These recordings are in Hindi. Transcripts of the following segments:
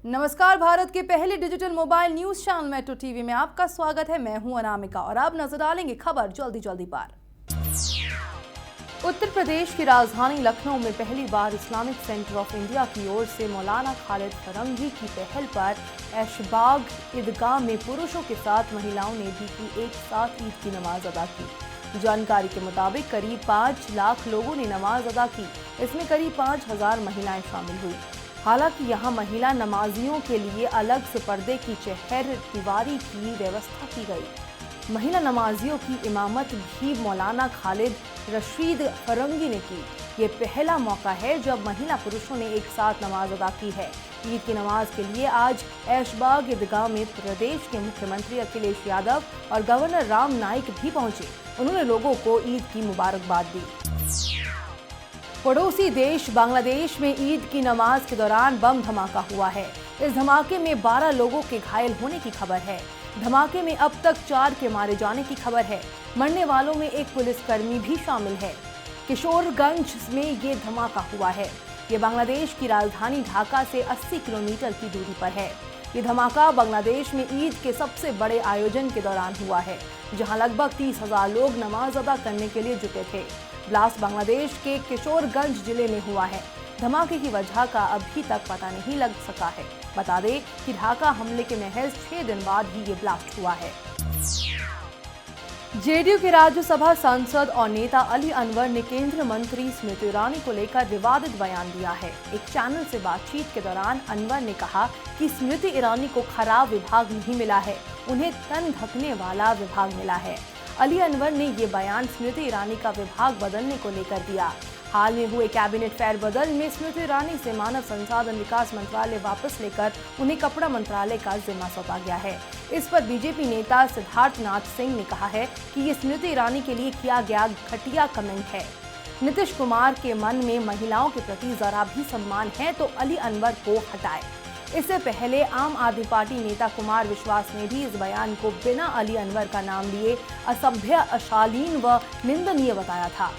नमस्कार, भारत के पहले digital mobile news channel metro TV में आपका स्वागत है। मैं हूं अनामिका और अब नजर डालेंगे खबर जल्दी पर। उत्तर प्रदेश की राजधानी लखनऊ में पहली बार इस्लामिक सेंटर ऑफ इंडिया की ओर से मौलाना खालिद फरंगी की पहल पर ऐशबाग ईदगाह में पुरुषों के साथ महिलाओं ने भी की एक साथ ईद की नमाज अदा की। जानकारी के मुताबिक करीब 5 लाख लोगों ने नमाज अदा की। इसमें करीब 5000 महिलाएं शामिल हुई। हालांकि यहां महिला नमाजियों के लिए अलग से पर्दे की चहर दीवारी की व्यवस्था की गई। महिला नमाजियों की इमामत भी मौलाना खालिद रशीद फरंगी ने की। ये पहला मौका है जब महिला पुरुषों ने एक साथ नमाज अदा की है। ईद की नमाज के लिए आज ऐशबाग ईदगाह में प्रदेश के मुख्यमंत्री अखिलेश यादव और गवर्नर राम नाईक भी पहुंचे। उन्होंने लोगों को ईद की मुबारकबाद दी। पड़ोसी देश बांग्लादेश में ईद की नमाज के दौरान बम धमाका हुआ है। इस धमाके में 12 लोगों के घायल होने की खबर है। धमाके में अब तक 4 के मारे जाने की खबर है। मरने वालों में एक पुलिसकर्मी भी शामिल है। किशोरगंज में ये धमाका हुआ है। ये बांग्लादेश की राजधानी ढाका से 80 किलोमीटर की दूरी पर है। ये धमाका बांग्लादेश में ईद के सबसे बड़े आयोजन के दौरान हुआ है, जहां लगभग 30,000 लोग नमाज अदा करने के लिए जुटे थे। ब्लास्ट बांग्लादेश के किशोरगंज जिले में हुआ है। धमाके की वजह का अभी तक पता नहीं लग सका है। बता दें कि ढाका हमले के महज 6 दिन बाद ही ये ब्लास्ट हुआ है। जेडीयू के राज्यसभा सांसद और नेता अली अनवर ने केंद्रीय मंत्री स्मृति ईरानी को लेकर विवादित बयान दिया है। एक चैनल से बातचीत के दौरान अनवर ने कहा कि स्मृति ईरानी को खराब विभाग नहीं मिला है, उन्हें तन ढकने वाला विभाग मिला है। अली अनवर ने ये बयान स्मृति ईरानी का विभाग बदलने को लेकर दिया। हाल में हुए कैबिनेट फेरबदल में स्मृति ईरानी से मानव संसाधन विकास मंत्रालय वापस लेकर उन्हें कपड़ा मंत्रालय का जिम्मा सौंपा गया है। इस पर बीजेपी नेता सिद्धार्थनाथ सिंह ने कहा है कि ये स्मृति ईरानी के लिए किया गया घटिया कमेंट है। नीतीश कुमार के मन में महिलाओं के प्रति जरा भी सम्मान है तो अली अनवर को हटाए। इससे पहले आम आदमी पार्टी नेता कुमार विश्वास ने भी इस बयान को बिना अली अनवर का नाम लिए असभ्य, अशालीन व निंदनीय बताया था।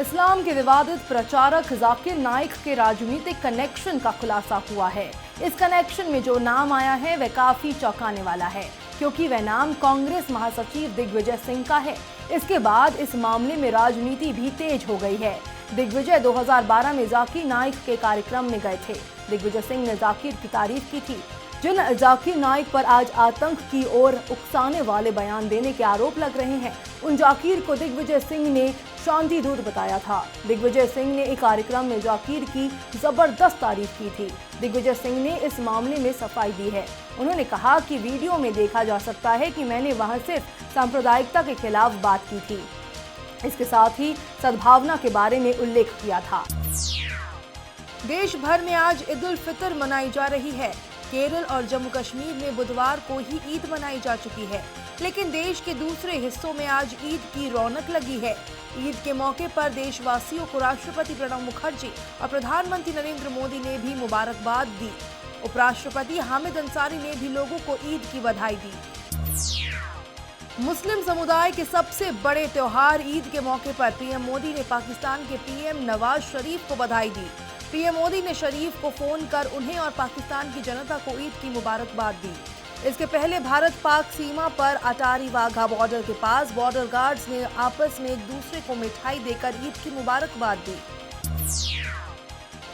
इस्लाम के विवादित प्रचारक जाकिर नाइक के राजनीतिक कनेक्शन का खुलासा हुआ है। इस कनेक्शन में जो नाम आया है वह काफी चौंकाने वाला है, क्योंकि वह नाम कांग्रेस महासचिव दिग्विजय सिंह का है। इसके बाद इस मामले में राजनीति भी तेज हो गई है। दिग्विजय 2012 में जाकिर नाइक के कार्यक्रम में गए थे। दिग्विजय सिंह ने जाकिर की तारीफ की थी। जिन जाकिर नाइक पर आज आतंक की ओर उकसाने वाले बयान देने के आरोप लग रहे हैं, उन जाकिर को दिग्विजय सिंह ने शांति दूत बताया था। दिग्विजय सिंह ने एक कार्यक्रम में जाकिर की जबरदस्त तारीफ की थी। दिग्विजय सिंह ने इस मामले में सफाई दी है। उन्होंने कहा कि वीडियो में देखा जा सकता है कि मैंने वहां सिर्फ सांप्रदायिकता के खिलाफ बात की थी। इसके साथ ही सद्भावना के बारे में उल्लेख किया था। देश भर में आज ईद उल फितर मनाई जा रही है। केरल और जम्मू कश्मीर में बुधवार को ही ईद मनाई जा चुकी है, लेकिन देश के दूसरे हिस्सों में आज ईद की रौनक लगी है। ईद के मौके पर देशवासियों को राष्ट्रपति प्रणब मुखर्जी और प्रधानमंत्री नरेंद्र मोदी ने भी मुबारकबाद दी। उपराष्ट्रपति हामिद अंसारी ने भी लोगों को ईद की बधाई दी। मुस्लिम समुदाय के सबसे बड़े त्योहार ईद के मौके पर पीएम मोदी ने पाकिस्तान के पीएम नवाज शरीफ को बधाई दी। पीएम मोदी ने शरीफ को फोन कर उन्हें और पाकिस्तान की जनता को ईद की मुबारकबाद दी। इसके पहले भारत पाक सीमा पर अटारी वाघा बॉर्डर के पास बॉर्डर गार्ड्स ने आपस में एक दूसरे को मिठाई देकर ईद की मुबारकबाद दी।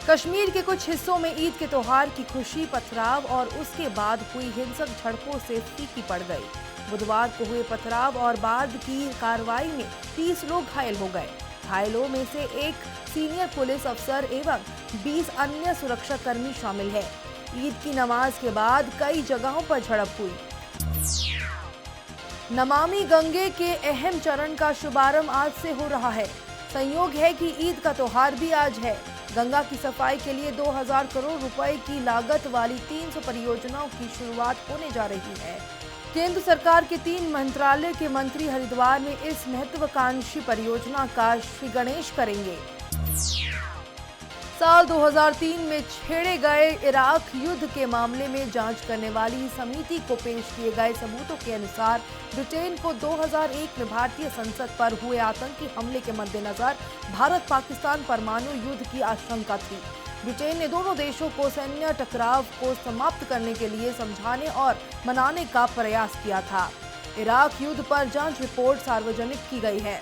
कश्मीर के कुछ हिस्सों में ईद के त्योहार की खुशी पथराव और उसके बाद हुई हिंसक झड़पों से फीकी पड़ गई। बुधवार को हुए पथराव और बाद की कार्रवाई में 30 लोग घायल हो गए। घायलों में से एक सीनियर पुलिस अफसर एवं 20 अन्य सुरक्षा कर्मी शामिल है। ईद की नमाज के बाद कई जगहों पर झड़प हुई। नमामि गंगे के अहम चरण का शुभारंभ आज से हो रहा है। संयोग है कि ईद का त्योहार भी आज है। गंगा की सफाई के लिए 2000 करोड़ रुपए की लागत वाली 300 परियोजनाओं की शुरुआत होने जा रही है। केंद्र सरकार के 3 मंत्रालय के मंत्री हरिद्वार में इस महत्वाकांक्षी परियोजना का श्री गणेश करेंगे। साल 2003 में छेड़े गए इराक युद्ध के मामले में जांच करने वाली समिति को पेश किए गए सबूतों के अनुसार ब्रिटेन को 2001 में भारतीय संसद पर हुए आतंकी हमले के मद्देनजर भारत पाकिस्तान परमाणु युद्ध की आशंका थी। ब्रिटेन ने दोनों देशों को सैन्य टकराव को समाप्त करने के लिए समझाने और मनाने का प्रयास किया था। इराक युद्ध पर जांच रिपोर्ट सार्वजनिक की गई है।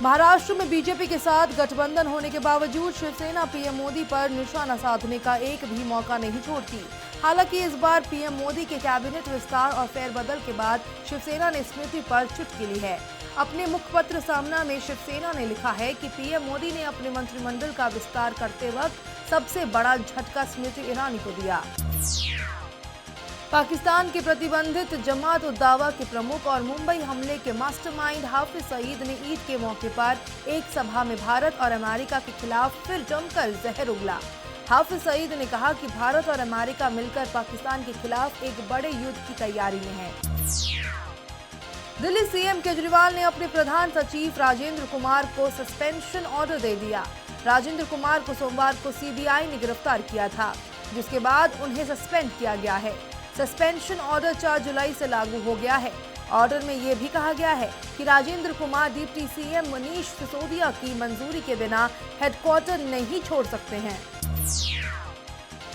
महाराष्ट्र में बीजेपी के साथ गठबंधन होने के बावजूद शिवसेना पीएम मोदी पर निशाना साधने का एक भी मौका नहीं छोड़ती। हालांकि इस बार पीएम मोदी के कैबिनेट विस्तार और फेरबदल के बाद शिवसेना ने स्मृति पर चुटकी ली है। अपने मुखपत्र सामना में शिवसेना ने लिखा है कि पीएम मोदी ने अपने मंत्रिमंडल का विस्तार करते वक्त सबसे बड़ा झटका स्मृति ईरानी को दिया। पाकिस्तान के प्रतिबंधित जमात उद दावा के प्रमुख और मुंबई हमले के मास्टरमाइंड हाफिज सईद ने ईद के मौके पर एक सभा में भारत और अमेरिका के खिलाफ फिर जमकर जहर उगला। हाफिज सईद ने कहा कि भारत और अमेरिका मिलकर पाकिस्तान के खिलाफ एक बड़े युद्ध की तैयारी में है। दिल्ली सीएम केजरीवाल ने अपने प्रधान सचिव राजेंद्र कुमार को सस्पेंशन ऑर्डर दे दिया। राजेंद्र कुमार को सोमवार को सीबीआई ने गिरफ्तार किया था, जिसके बाद उन्हें सस्पेंड किया गया है। सस्पेंशन ऑर्डर 4 जुलाई से लागू हो गया है। ऑर्डर में यह भी कहा गया है कि राजेंद्र कुमार डिप्टी सीएम मनीष सिसोदिया की मंजूरी के बिना हेडक्वार्टर नहीं छोड़ सकते हैं।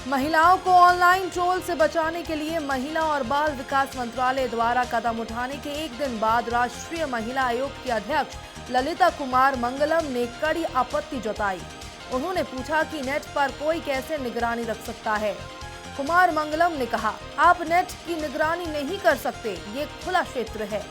महिलाओं को ऑनलाइन ट्रोल से बचाने के लिए महिला और बाल विकास मंत्रालय द्वारा कदम उठाने के एक दिन बाद राष्ट्रीय महिला आयोग की अध्यक्ष ललिता कुमार मंगलम ने कड़ी आपत्ति जताई। उन्होंने पूछा कि नेट पर कोई कैसे निगरानी रख सकता है। कुमार मंगलम ने कहा, आप नेट की निगरानी नहीं कर सकते, ये खुला क्षेत्र है।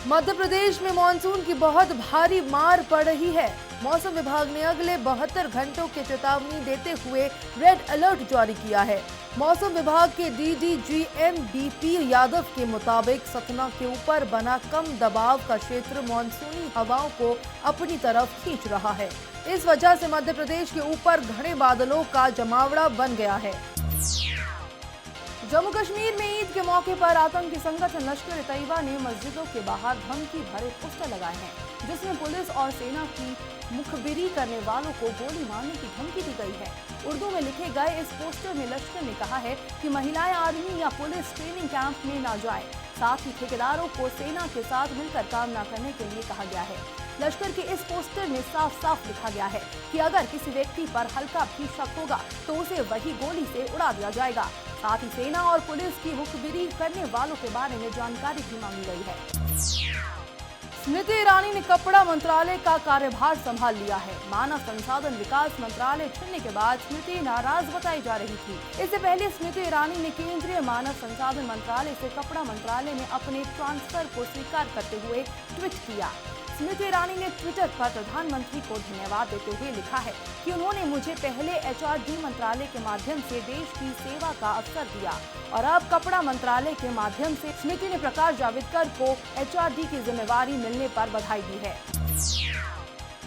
मध्य प्रदेश में मानसून की बहुत भारी मार पड़ रही है। मौसम विभाग ने अगले 72 घंटों की चेतावनी देते हुए रेड अलर्ट जारी किया है। मौसम विभाग के डीडीजीएम बीपी यादव के मुताबिक सतना के ऊपर बना कम दबाव का क्षेत्र मानसूनी हवाओं को अपनी तरफ खींच रहा है। इस वजह से मध्य प्रदेश के ऊपर घने बादलों का जमावड़ा बन गया है। जम्मू कश्मीर में ईद के मौके पर आतंकी संगठन लश्कर ए तैयबा ने मस्जिदों के बाहर धमकी भरे पोस्टर लगाए हैं, जिसमें पुलिस और सेना की मुखबिरी करने वालों को गोली मारने की धमकी दी गई है। उर्दू में लिखे गए इस पोस्टर में लश्कर ने कहा है कि महिलाएं आर्मी या पुलिस ट्रेनिंग कैंप में ना जाए। साथ ही ठेकेदारों को सेना के साथ मिलकर काम न करने के लिए कहा गया है। लश्कर के इस पोस्टर में साफ साफ लिखा गया है कि अगर किसी व्यक्ति पर हल्का भी शक होगा तो उसे वही गोली से उड़ा दिया जाएगा। साथ ही सेना और पुलिस की मुखबिरी करने वालों के बारे में जानकारी भी मांगी गई है। स्मृति ईरानी ने कपड़ा मंत्रालय का कार्यभार संभाल लिया है। मानव संसाधन विकास मंत्रालय चुनने के बाद स्मृति नाराज बताई जा रही थी। इससे पहले स्मृति ईरानी ने केंद्रीय मानव संसाधन मंत्रालय से कपड़ा मंत्रालय में अपने ट्रांसफर को स्वीकार करते हुए ट्वीट किया। स्मृति ईरानी ने ट्विटर पर प्रधानमंत्री को धन्यवाद देते हुए लिखा है कि उन्होंने मुझे पहले एचआरडी मंत्रालय के माध्यम से देश की सेवा का अवसर दिया और अब कपड़ा मंत्रालय के माध्यम से स्मृति ने प्रकाश जावड़ेकर को एचआरडी की जिम्मेवारी मिलने पर बधाई दी है।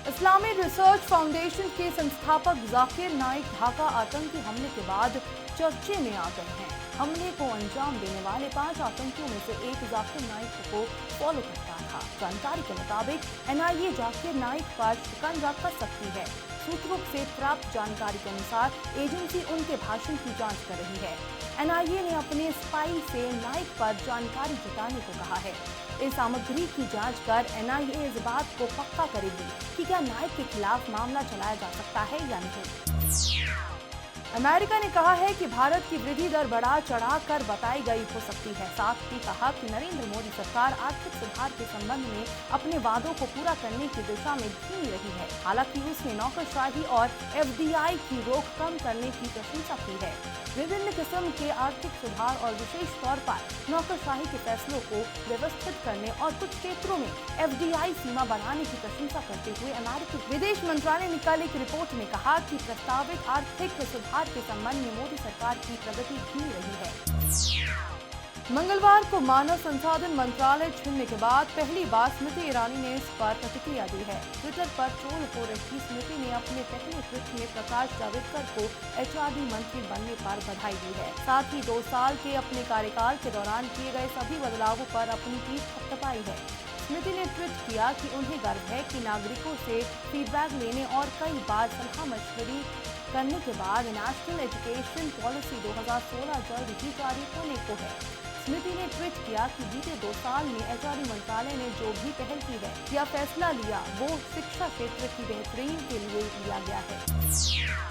इस्लामिक रिसर्च फाउंडेशन के संस्थापक जाकिर नाइक ढाका आतंकी हमले के बाद चर्चे में आ गए हैं। हमले को अंजाम देने वाले 5 आतंकियों में से एक जाकिर नाइक को फॉलो करता था। जानकारी के मुताबिक एनआईए जाकिर नाइक पर शिकंजा कस सकती है। सूत्रों से प्राप्त जानकारी के अनुसार एजेंसी उनके भाषण की जांच कर रही है। एनआईए ने अपने स्पाई से नाइक पर जानकारी जुटाने को कहा है। इस सामग्री की जांच कर एनआईए इस बात को पक्का करेगी कि क्या नाइक के खिलाफ मामला चलाया जा सकता है या नहीं। अमेरिका ने कहा है कि भारत की वृद्धि दर बढ़ा चढ़ाकर बताई गई हो सकती है। साथ ही कहा कि नरेंद्र मोदी सरकार आर्थिक सुधार के संबंध में अपने वादों को पूरा करने की दिशा में धीमी रही है। हालांकि उसने नौकरशाही और एफडीआई की रोक कम करने की प्रशंसा की है। विभिन्न किस्म के आर्थिक सुधार और विशेष तौर पर नौकरशाही के फैसलों को व्यवस्थित करने और कुछ क्षेत्रों में एफडीआई सीमा बढ़ाने की प्रशंसा करते हुए अमेरिकी विदेश मंत्रालय ने कल एक रिपोर्ट में कहा कि प्रस्तावित आर्थिक सुधार के संबंध में मोदी सरकार की प्रगति धीमी रही है। मंगलवार को मानव संसाधन मंत्रालय चुनने के बाद पहली बार स्मृति ईरानी ने इस पर प्रतिक्रिया दी है। ट्विटर पर ट्रोल हो रही स्मृति ने अपने पहले ट्वीट में प्रकाश जावड़ेकर को एचआरडी मंत्री बनने पर बधाई दी है। साथ ही 2 साल के अपने कार्यकाल के दौरान किए गए सभी बदलावों पर अपनी पीठ थपथपाई है। स्मृति ने ट्वीट किया कि उन्हें गर्व है कि नागरिकों से फीडबैक लेने और कई बार सलाह मशवरे करने के बाद नेशनल एजुकेशन पॉलिसी 2016 जल्द ही जारी होने को है। स्मृति ने ट्वीट किया कि बीते 2 साल में एचआरडी मंत्रालय ने जो भी पहल की है या फैसला लिया वो शिक्षा क्षेत्र की बेहतरीन के लिए लिया गया है।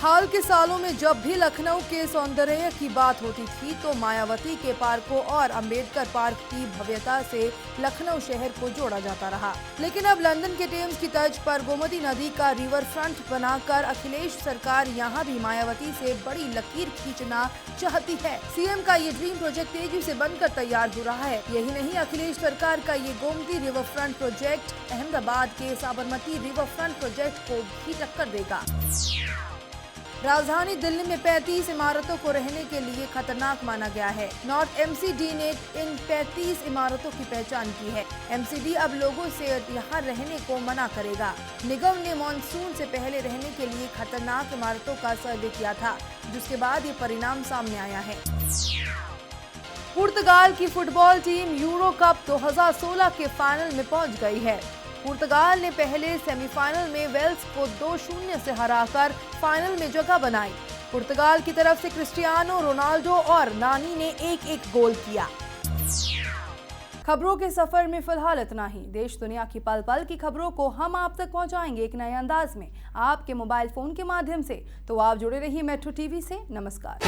हाल के सालों में जब भी लखनऊ के सौंदर्य की बात होती थी तो मायावती के पार्कों और अंबेडकर पार्क की भव्यता से लखनऊ शहर को जोड़ा जाता रहा। लेकिन अब लंदन के टेम्स की तर्ज पर गोमती नदी का रिवर फ्रंट बनाकर अखिलेश सरकार यहां भी मायावती से बड़ी लकीर खींचना चाहती है। सीएम का ये ड्रीम प्रोजेक्ट तेजी से बनकर तैयार हो रहा है। यही नहीं, अखिलेश सरकार का ये Gomti river front project Ahmedabad के साबरमती रिवर फ्रंट प्रोजेक्ट को भी टक्कर देगा। राजधानी दिल्ली में 35 इमारतों को रहने के लिए खतरनाक माना गया है। नॉर्थ एमसीडी ने इन 35 इमारतों की पहचान की है। एमसीडी अब लोगों से यहां रहने को मना करेगा। निगम ने मॉनसून से पहले रहने के लिए खतरनाक इमारतों का सर्वे किया था, जिसके बाद ये परिणाम सामने आया है। पुर्तगाल की फुटबॉल टीम यूरो कप 2016 के फाइनल में पहुंच गई है। पुर्तगाल ने पहले सेमीफाइनल में वेल्स को 2-0 से हराकर फाइनल में जगह बनाई। पुर्तगाल की तरफ से क्रिस्टियानो रोनाल्डो और नानी ने एक गोल किया। खबरों के सफर में फिलहाल इतना ही। देश दुनिया की पल पल की खबरों को हम आप तक पहुंचाएंगे एक नए अंदाज में आपके मोबाइल फोन के माध्यम से। तो आप जुड़े रहिए मेट्रो टीवी से। नमस्कार।